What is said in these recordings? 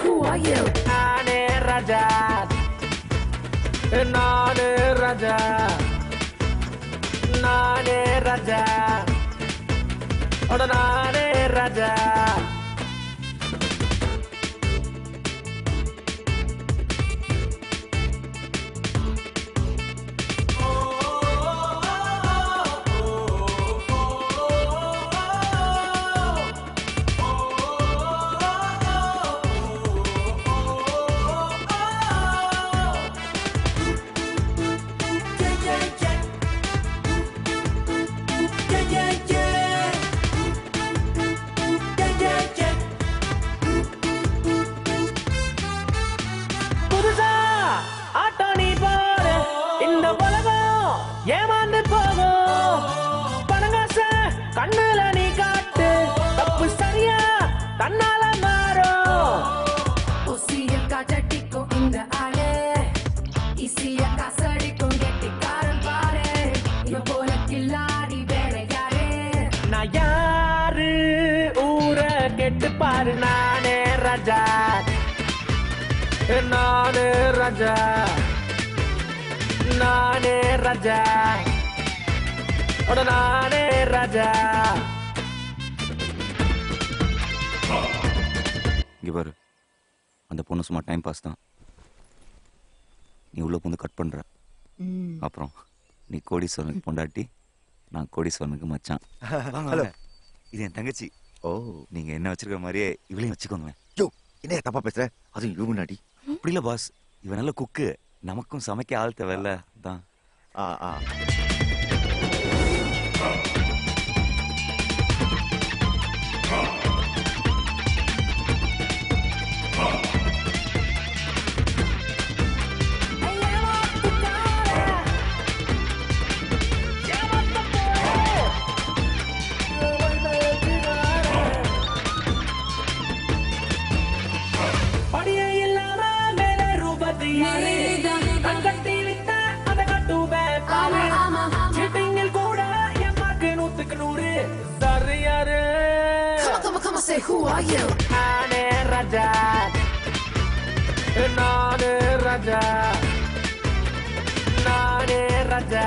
Who are you? Nane Raja, Nane Raja, Nane Raja, Nane Raja. Nane Raja, Nane Raja, Nane Raja, Nane Raja. இங்க பாரு, அந்த பொண்ணு சும்மா time pass தான். நீ உள்ள வந்து கட் பண்ற. அப்புறம் நீ கோடீஸ்வரனுக்கு பொண்டாட்டி, நான் கோடீஸ்வரனுக்கு மச்சான். ஹலோ, இது என் தங்கச்சி. ஓ, நீங்க என்ன வச்சிருக்கிற மாதிரியே இவளையும் வச்சுக்கோங்க. யோ, என்ன தப்பா பேசுற? அதுவும் இவ முன்னாடி. அப்படி இல்ல பாஸ், இவன் நல்ல குக்கு, நமக்கும் சமைக்க ஆள் தேவையில்ல தான். Say, who are you? Nane Raja, Nane Raja, Nane Raja,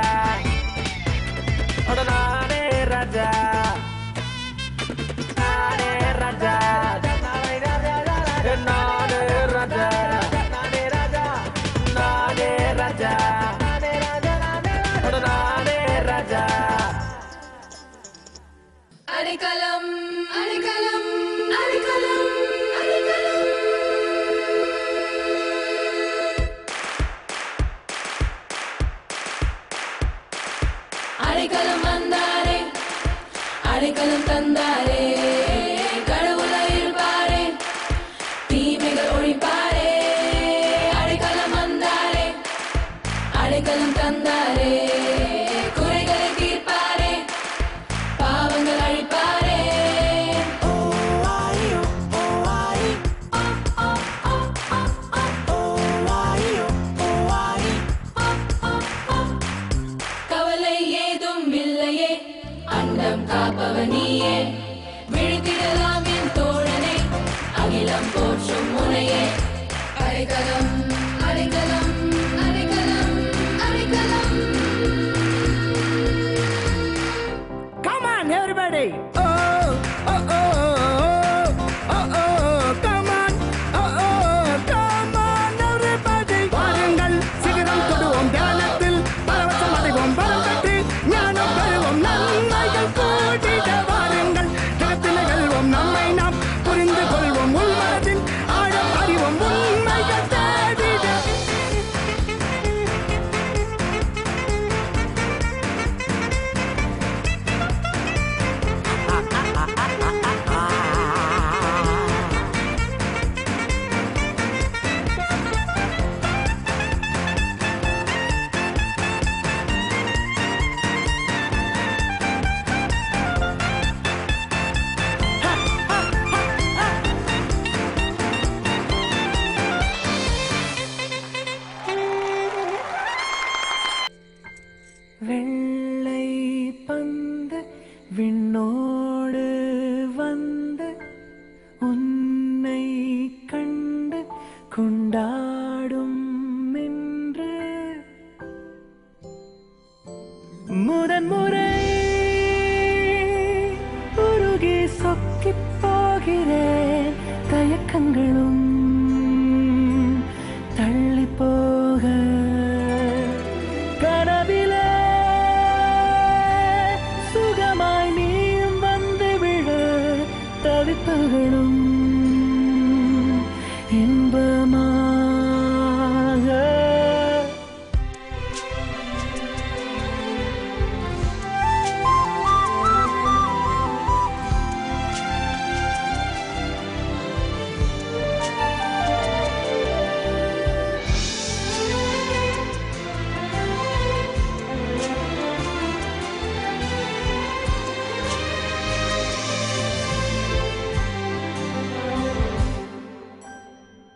Nane Raja, Nane Raja, Nane Raja, Nane Raja, Nane Raja, Nane Raja. Adikalam, Adikalam, Adikalam, Adikalam. Adikalam mandare, Adikalam tandare, kadavula irupare, தீமைகள் ஒழிப்பாரே. Adikalam mandare, Adikalam tandare, குறைகளை தீர்ப்பாரே, பாவங்கள் அழிப்பாரே. கவலை ஏதும் இல்லையே, அண்டம் காப்பவன் நீயே. முதன் முறை உருகி சொக்கிப் போகிறேன் தயக்கங்களும் தள்ளி போக கனவிலே சுகமாய் நீயும் வந்து விழ தவிப்புகளும் இன்பமாக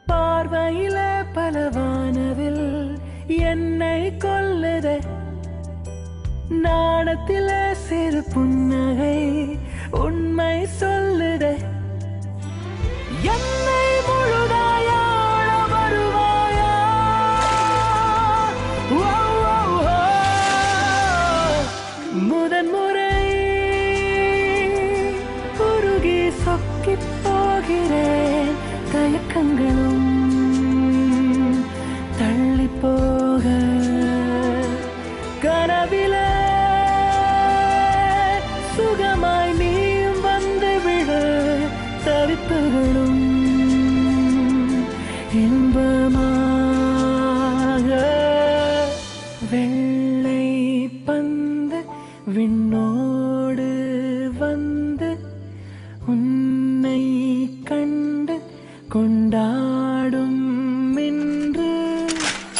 பார்வையில பலவானவில் என்னை கொல்லுதே நாணத்தில சிறு புன்னகை உண்மை சொல்லுதே என்னை முழுதாயாள வருவாயா ஓ, ஓ, ஓ. முதன் முறை உருகி சொக்கிப் போகிறேன் தயக்கங்களும் தள்ளி போக